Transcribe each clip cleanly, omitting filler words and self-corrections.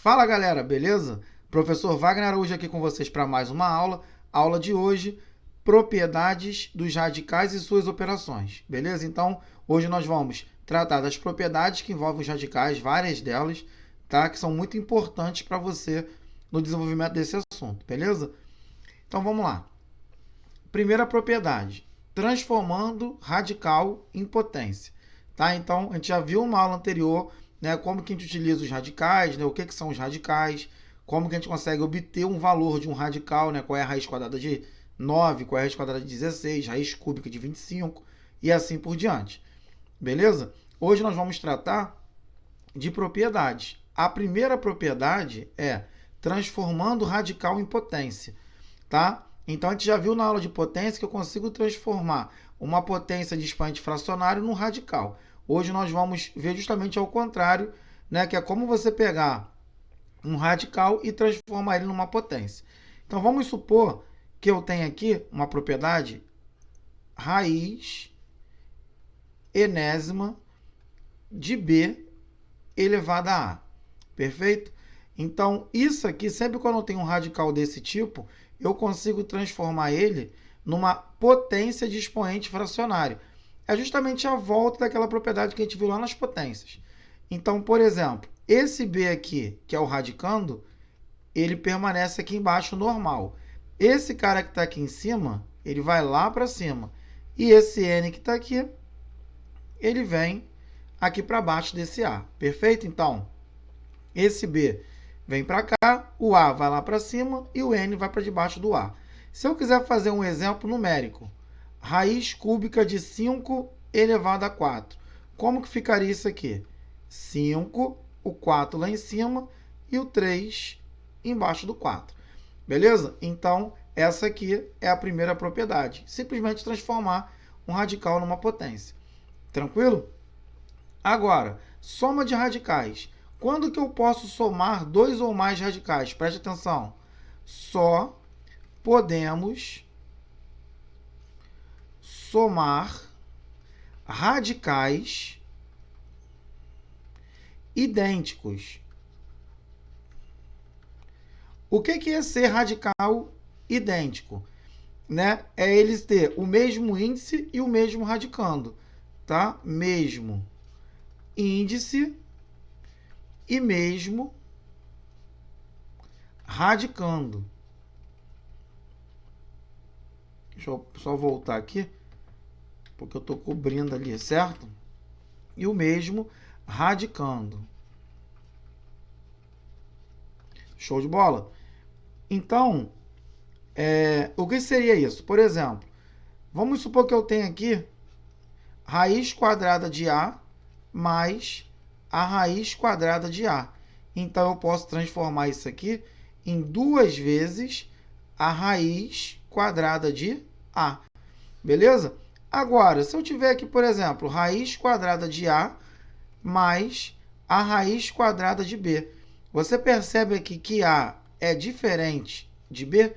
Fala galera, beleza? Professor Wagner Araújo aqui com vocês para mais uma aula. Aula de hoje, propriedades dos radicais e suas operações, beleza? Então, hoje nós vamos tratar das propriedades que envolvem os radicais, várias delas, tá? Que são muito importantes para você no desenvolvimento desse assunto, beleza? Então, vamos lá. Primeira propriedade, transformando radical em potência, tá? Então, a gente já viu uma aula anterior, né, como que a gente utiliza os radicais, né, o que são os radicais, como que a gente consegue obter um valor de um radical, né, qual é a raiz quadrada de 9, qual é a raiz quadrada de 16, raiz cúbica de 25 e assim por diante. Beleza? Hoje nós vamos tratar de propriedades. A primeira propriedade é transformando radical em potência, tá? Então a gente já viu na aula de potência que eu consigo transformar uma potência de expoente fracionário num radical. Hoje nós vamos ver justamente ao contrário, né, que é como você pegar um radical e transformar ele numa potência. Então vamos supor que eu tenho aqui uma propriedade raiz enésima de b elevada a a. Perfeito? Então isso aqui, sempre quando eu tenho um radical desse tipo, eu consigo transformar ele numa potência de expoente fracionário. É justamente a volta daquela propriedade que a gente viu lá nas potências. Então, por exemplo, esse b aqui, que é o radicando, ele permanece aqui embaixo normal. Esse cara que está aqui em cima, ele vai lá para cima. E esse n que está aqui, ele vem aqui para baixo desse a. Perfeito? Então, esse b vem para cá, o a vai lá para cima e o n vai para debaixo do a. Se eu quiser fazer um exemplo numérico, raiz cúbica de 5 elevado a 4. Como que ficaria isso aqui? 5, o 4 lá em cima e o 3 embaixo do 4. Beleza? Então, essa aqui é a primeira propriedade. Simplesmente transformar um radical numa potência. Tranquilo? Agora, soma de radicais. Quando que eu posso somar dois ou mais radicais? Preste atenção. Só podemos somar radicais idênticos. O que é ser radical idêntico? Né? É eles ter o mesmo índice e o mesmo radicando. Tá? Mesmo índice e mesmo radicando. Deixa eu só voltar aqui, porque eu estou cobrindo ali, certo? E o mesmo radicando. Show de bola? Então, o que seria isso? Por exemplo, vamos supor que eu tenho aqui raiz quadrada de a mais a raiz quadrada de a. Então, eu posso transformar isso aqui em 2 vezes a raiz quadrada de a. Beleza? Agora, se eu tiver aqui, por exemplo, raiz quadrada de a mais a raiz quadrada de b. Você percebe aqui que a é diferente de b?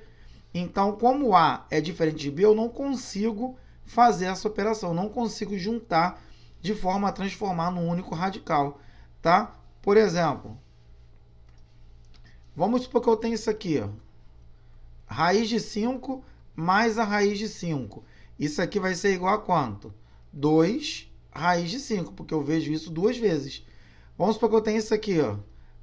Então, como a é diferente de b, eu não consigo fazer essa operação. Não consigo juntar de forma a transformar num único radical. Tá? Por exemplo, vamos supor que eu tenho isso aqui. Ó. Raiz de 5 mais a raiz de 5. Isso aqui vai ser igual a quanto? 2 raiz de 5, porque eu vejo isso 2 vezes. Vamos supor que eu tenho isso aqui, ó.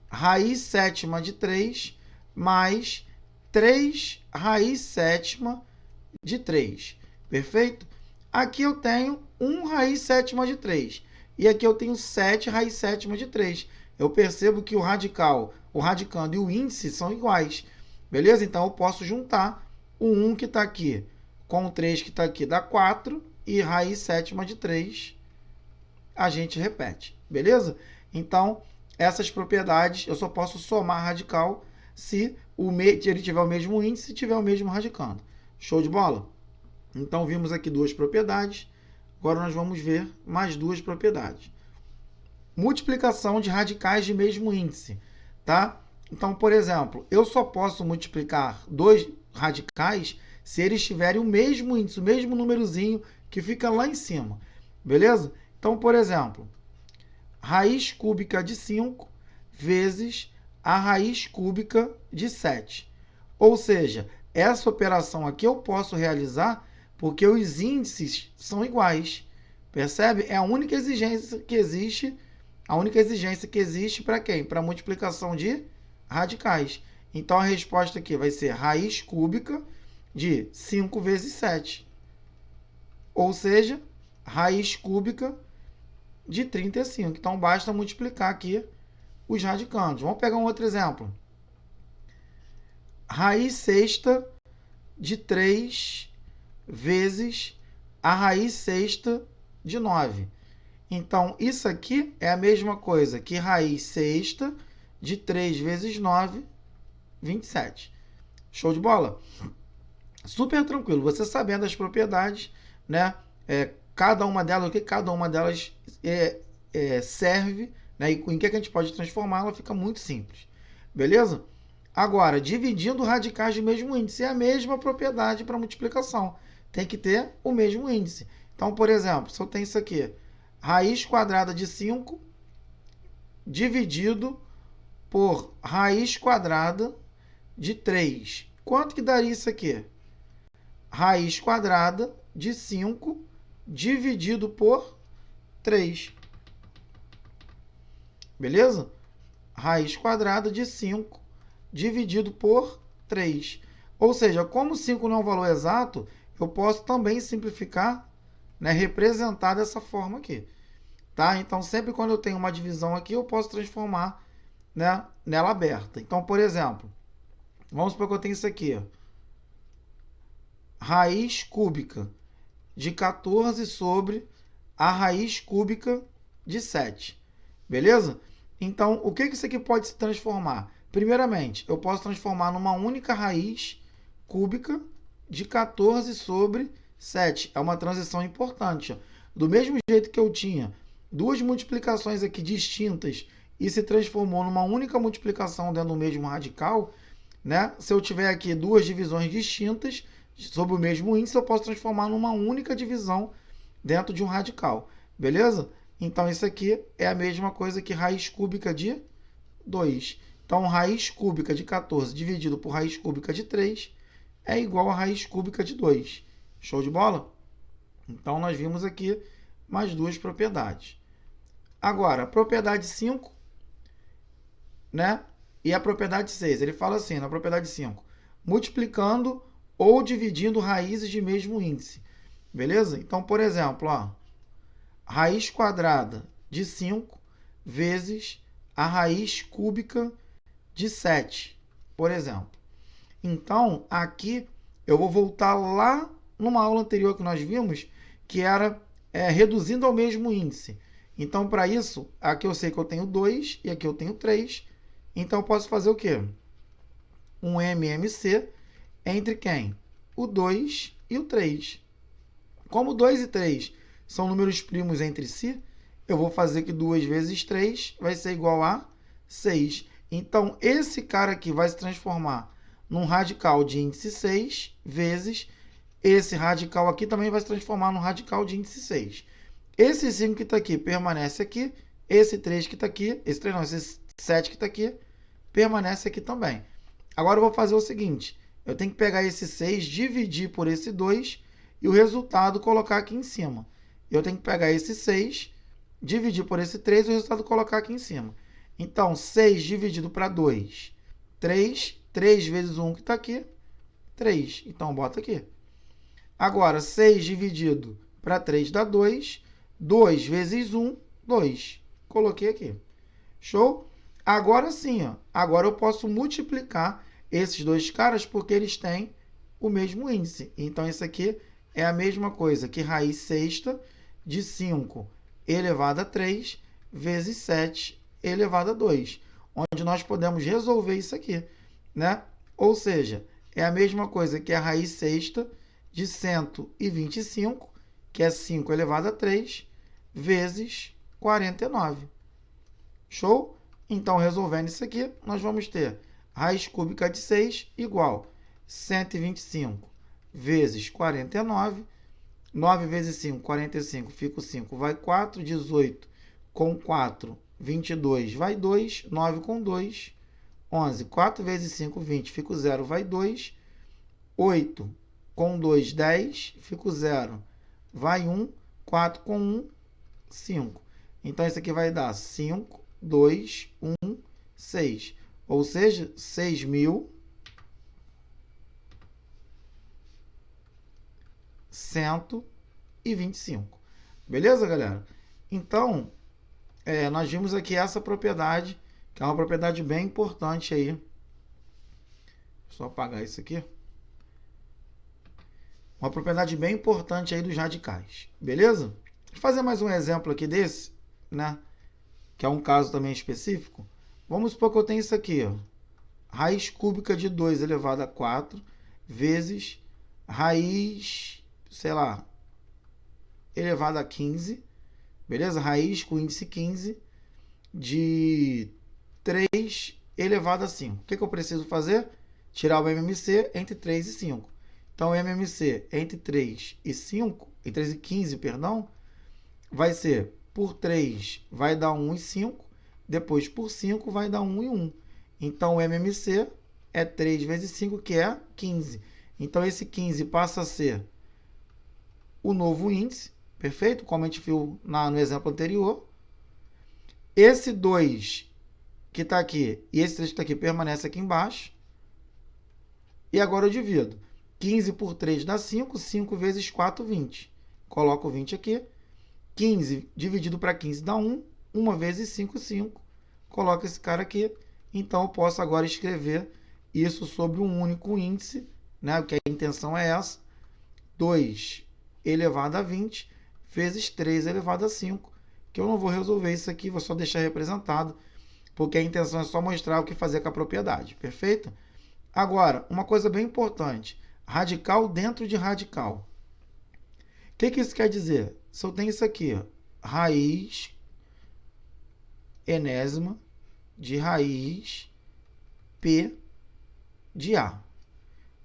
Raiz sétima de 3 mais 3 raiz sétima de 3. Perfeito? Aqui eu tenho 1 raiz sétima de 3. E aqui eu tenho 7 raiz sétima de 3. Eu percebo que o radical, o radicando e o índice são iguais. Beleza? Então, eu posso juntar o 1 que está aqui com o 3 que está aqui, dá 4. E raiz sétima de 3, a gente repete. Beleza? Então, essas propriedades, eu só posso somar radical se ele tiver o mesmo índice e tiver o mesmo radicando. Show de bola? Então, vimos aqui duas propriedades. Agora, nós vamos ver mais duas propriedades. Multiplicação de radicais de mesmo índice. Tá? Então, por exemplo, eu só posso multiplicar dois radicais se eles tiverem o mesmo índice, o mesmo númerozinho que fica lá em cima. Beleza? Então, por exemplo, raiz cúbica de 5 vezes a raiz cúbica de 7. Ou seja, essa operação aqui eu posso realizar porque os índices são iguais. Percebe? É a única exigência que existe. A única exigência que existe para quem? Para multiplicação de radicais. Então, a resposta aqui vai ser raiz cúbica de 5 vezes 7. Ou seja, raiz cúbica de 35. Então, basta multiplicar aqui os radicandos. Vamos pegar um outro exemplo. Raiz sexta de 3 vezes a raiz sexta de 9. Então, isso aqui é a mesma coisa que raiz sexta de 3 vezes 9, 27. Show de bola? Super tranquilo. Você sabendo as propriedades, né? Cada uma delas, o que cada uma delas serve, né? E em que a gente pode transformá-la, fica muito simples. Beleza? Agora, dividindo radicais do mesmo índice, é a mesma propriedade para multiplicação. Tem que ter o mesmo índice. Então, por exemplo, se eu tenho isso aqui, raiz quadrada de 5 dividido por raiz quadrada de 3. Quanto que daria isso aqui? Raiz quadrada de 5 dividido por 3. Beleza? Raiz quadrada de 5 dividido por 3. Ou seja, como 5 não é um valor exato, eu posso também simplificar, né, representar dessa forma aqui. Tá? Então, sempre quando eu tenho uma divisão aqui, eu posso transformar, né, nela aberta. Então, por exemplo, vamos supor que eu tenho isso aqui. Raiz cúbica de 14 sobre a raiz cúbica de 7. Beleza? Então, o que isso aqui pode se transformar? Primeiramente, eu posso transformar numa única raiz cúbica de 14 sobre 7. É uma transição importante. Do mesmo jeito que eu tinha duas multiplicações aqui distintas e se transformou numa única multiplicação dentro do mesmo radical, né? Se eu tiver aqui duas divisões distintas sobre o mesmo índice, eu posso transformar numa única divisão dentro de um radical. Beleza? Então, isso aqui é a mesma coisa que raiz cúbica de 2. Então, raiz cúbica de 14 dividido por raiz cúbica de 3 é igual a raiz cúbica de 2. Show de bola? Então, nós vimos aqui mais duas propriedades. Agora, a propriedade 5, né? E a propriedade 6. Ele fala assim, na propriedade 5, multiplicando ou dividindo raízes de mesmo índice. Beleza? Então, por exemplo, ó, raiz quadrada de 5 vezes a raiz cúbica de 7, por exemplo. Então, aqui eu vou voltar lá numa aula anterior que nós vimos, que era reduzindo ao mesmo índice. Então, para isso, aqui eu sei que eu tenho 2 e aqui eu tenho 3. Então, eu posso fazer o quê? Um MMC entre quem? O 2 e o 3. Como 2 e 3 são números primos entre si, eu vou fazer que 2 vezes 3 vai ser igual a 6. Então, esse cara aqui vai se transformar num radical de índice 6 vezes esse radical aqui também vai se transformar num radical de índice 6. Esse 5 que está aqui permanece aqui. Esse 3 que está aqui, esse 3 não, esse 7 que está aqui, permanece aqui também. Agora eu vou fazer o seguinte. Eu tenho que pegar esse 6, dividir por esse 2 e o resultado colocar aqui em cima. Eu tenho que pegar esse 6, dividir por esse 3 e o resultado colocar aqui em cima. Então, 6 dividido para 2, 3. 3 vezes 1 que está aqui, 3. Então, bota aqui. Agora, 6 dividido para 3 dá 2. 2 vezes 1, 2. Coloquei aqui. Show? Agora sim, ó. Agora eu posso multiplicar esses dois caras porque eles têm o mesmo índice. Então, isso aqui é a mesma coisa que raiz sexta de 5 elevado a 3 vezes 7 elevado a 2. Onde nós podemos resolver isso aqui, né? Ou seja, é a mesma coisa que a raiz sexta de 125, que é 5 elevado a 3, vezes 49. Show? Então, resolvendo isso aqui, nós vamos ter raiz cúbica de 6 igual 125 vezes 49. 9 vezes 5, 45, fica o 5, vai 4. 18 com 4, 22, vai 2. 9 com 2, 11. 4 vezes 5, 20. Fica o 0, vai 2. 8 com 2, 10. Fica o 0, vai 1. 4 com 1, 5. Então, isso aqui vai dar 5, 2, 1, 6. Ou seja, 6.125. Beleza, galera? Então, nós vimos aqui essa propriedade, que é uma propriedade bem importante aí. Só apagar isso aqui. Uma propriedade bem importante aí dos radicais. Beleza? Vou fazer mais um exemplo aqui desse, né? Que é um caso também específico. Vamos supor que eu tenho isso aqui, ó. Raiz cúbica de 2 elevado a 4 vezes raiz, sei lá, elevado a 15. Beleza? Raiz com índice 15 de 3 elevado a 5. O que eu preciso fazer? Tirar o MMC entre 3 e 5. Então, o MMC entre 3 e 5, entre 3 e 15, perdão, vai ser por 3 vai dar 1 e 5, depois por 5 vai dar 1 e 1. Então, o MMC é 3 vezes 5, que é 15. Então, esse 15 passa a ser o novo índice, perfeito? Como a gente viu no exemplo anterior. Esse 2 que está aqui e esse 3 que está aqui permanece aqui embaixo. E agora eu divido. 15 por 3 dá 5, 5 vezes 4, 20. Coloco o 20 aqui. 15 dividido para 15 dá 1. 1 vezes 5, 5. Coloco esse cara aqui. Então, eu posso agora escrever isso sobre um único índice, né? Porque a intenção é essa. 2 elevado a 20 vezes 3 elevado a 5. Que eu não vou resolver isso aqui, vou só deixar representado. Porque a intenção é só mostrar o que fazer com a propriedade. Perfeito? Agora, uma coisa bem importante. Radical dentro de radical. O que isso quer dizer? Se eu tenho isso aqui, ó, raiz enésima de raiz P de A.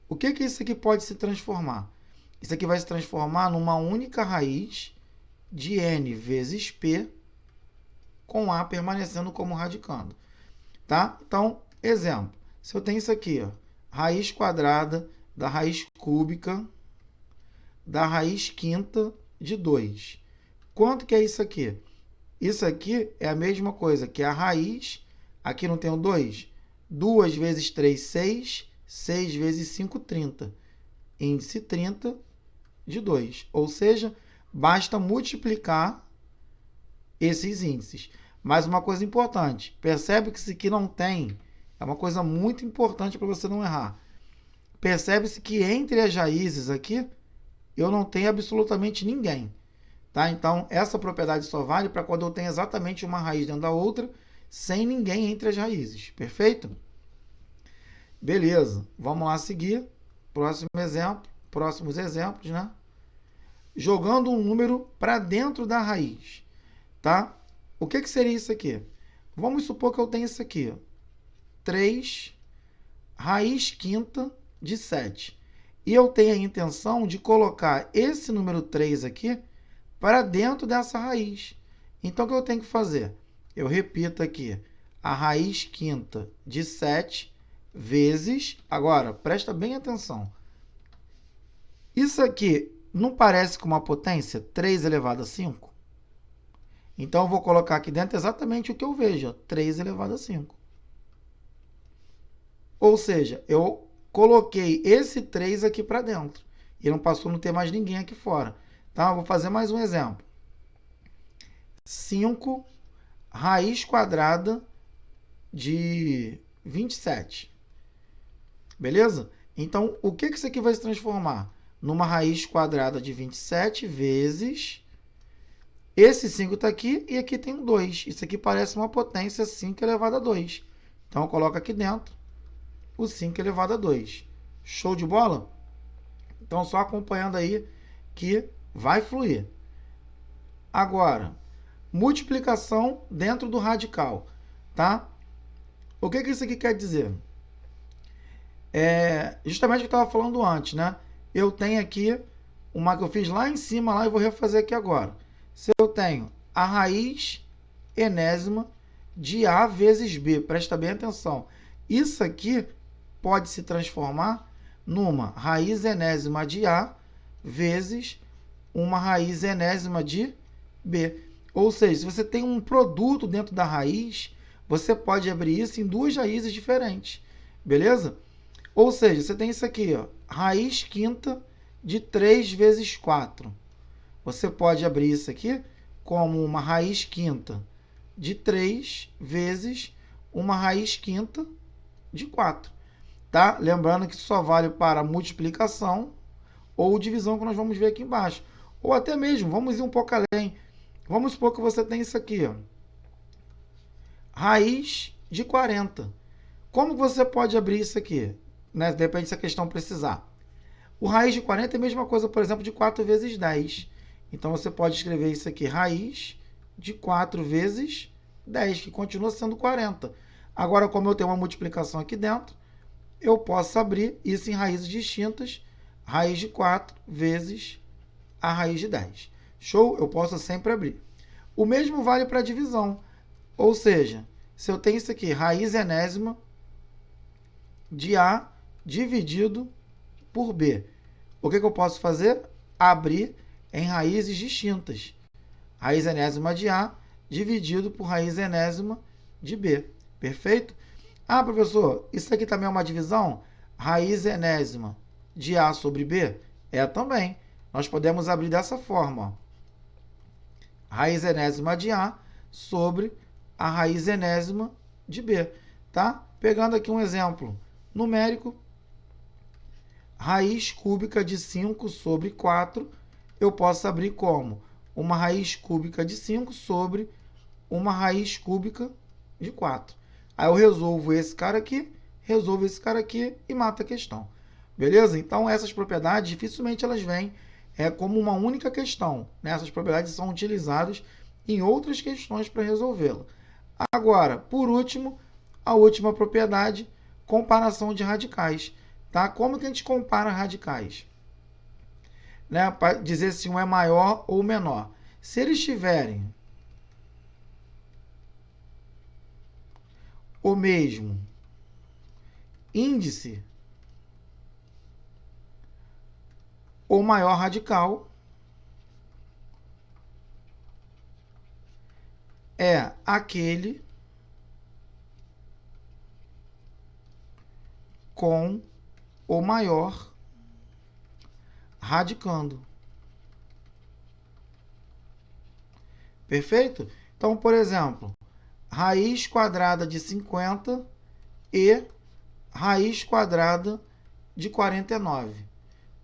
O que isso aqui pode se transformar? Isso aqui vai se transformar numa única raiz de N vezes P com A permanecendo como radicando. Tá? Então, exemplo. Se eu tenho isso aqui, ó, raiz quadrada da raiz cúbica da raiz quinta de 2. Quanto que é isso aqui? Isso aqui é a mesma coisa que a raiz, aqui não tem o 2, 2 vezes 3, 6, 6 vezes 5, 30. Índice 30 de 2. Ou seja, basta multiplicar esses índices. Mas uma coisa importante, percebe que isso aqui não tem, é uma coisa muito importante para você não errar. Percebe-se que entre as raízes aqui, eu não tenho absolutamente ninguém. Tá? Então, essa propriedade só vale para quando eu tenho exatamente uma raiz dentro da outra, sem ninguém entre as raízes. Perfeito? Beleza. Vamos lá seguir. Próximo exemplo. Próximos exemplos, né? Jogando um número para dentro da raiz. Tá? O que seria isso aqui? Vamos supor que eu tenho isso aqui. 3 raiz quinta de 7. E eu tenho a intenção de colocar esse número 3 aqui para dentro dessa raiz. Então, o que eu tenho que fazer? Eu repito aqui, a raiz quinta de 7 vezes... Agora, presta bem atenção. Isso aqui não parece com uma potência 3 elevado a 5? Então, eu vou colocar aqui dentro exatamente o que eu vejo, ó, 3 elevado a 5. Ou seja, eu coloquei esse 3 aqui para dentro. E não passou a não ter mais ninguém aqui fora. Tá? Eu vou fazer mais um exemplo. 5 raiz quadrada de 27. Beleza? Então, o que isso aqui vai se transformar? Numa raiz quadrada de 27 vezes... Esse 5 está aqui e aqui tem um 2. Isso aqui parece uma potência 5 elevado a 2. Então, eu coloco aqui dentro o 5 elevado a 2. Show de bola? Então, só acompanhando aí que vai fluir. Agora, multiplicação dentro do radical. Tá? O que isso aqui quer dizer? Justamente o que eu estava falando antes, né? Eu tenho aqui uma que eu fiz lá em cima, lá, e vou refazer aqui agora. Se eu tenho a raiz enésima de A vezes B, presta bem atenção, Isso aqui pode se transformar numa raiz enésima de A vezes uma raiz enésima de B. Ou seja, se você tem um produto dentro da raiz, você pode abrir isso em duas raízes diferentes. Beleza? Ou seja, você tem isso aqui, ó, raiz quinta de 3 vezes 4. Você pode abrir isso aqui como uma raiz quinta de 3 vezes uma raiz quinta de 4. Tá? Lembrando que isso só vale para multiplicação ou divisão, que nós vamos ver aqui embaixo. Ou até mesmo, vamos ir um pouco além. Vamos supor que você tem isso aqui, ó, raiz de 40. Como você pode abrir isso aqui? Né? Depende se a questão precisar. O raiz de 40 é a mesma coisa, por exemplo, de 4 vezes 10. Então, você pode escrever isso aqui, raiz de 4 vezes 10, que continua sendo 40. Agora, como eu tenho uma multiplicação aqui dentro, eu posso abrir isso em raízes distintas, raiz de 4 vezes a raiz de 10. Show? Eu posso sempre abrir. O mesmo vale para a divisão. Ou seja, se eu tenho isso aqui, raiz enésima de A dividido por B. O que eu posso fazer? Abrir em raízes distintas. Raiz enésima de A dividido por raiz enésima de B. Perfeito? Ah, professor, isso aqui também é uma divisão? Raiz enésima de A sobre B? É também. Nós podemos abrir dessa forma. Ó. Raiz enésima de A sobre a raiz enésima de B. Tá? Pegando aqui um exemplo numérico. Raiz cúbica de 5 sobre 4, eu posso abrir como uma raiz cúbica de 5 sobre uma raiz cúbica de 4. Aí eu resolvo esse cara aqui e mato a questão. Beleza? Então, essas propriedades, dificilmente elas vêm como uma única questão. Né? Essas propriedades são utilizadas em outras questões para resolvê-la. Agora, por último, a última propriedade, comparação de radicais. Tá? Como que a gente compara radicais? Né? Para dizer se um é maior ou menor. Se eles tiverem o mesmo índice, o maior radical é aquele com o maior radicando. Perfeito? Então, por exemplo, raiz quadrada de 50 e raiz quadrada de 49.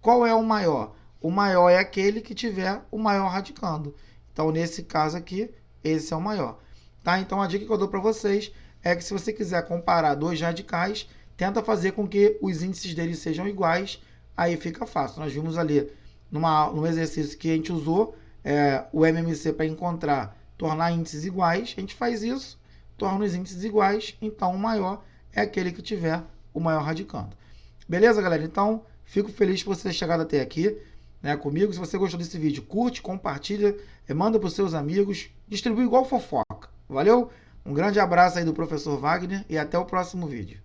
Qual é o maior? O maior é aquele que tiver o maior radicando. Então, nesse caso aqui, esse é o maior. Tá? Então, a dica que eu dou para vocês é que se você quiser comparar dois radicais, tenta fazer com que os índices deles sejam iguais, aí fica fácil. Nós vimos ali no exercício que a gente usou o MMC para encontrar, tornar índices iguais, a gente faz isso, torna os índices iguais, então o maior é aquele que tiver o maior radicando. Beleza, galera? Então, fico feliz por você ter chegado até aqui, né, comigo. Se você gostou desse vídeo, curte, compartilha, manda para os seus amigos, distribui igual fofoca. Valeu? Um grande abraço aí do professor Wagner e até o próximo vídeo.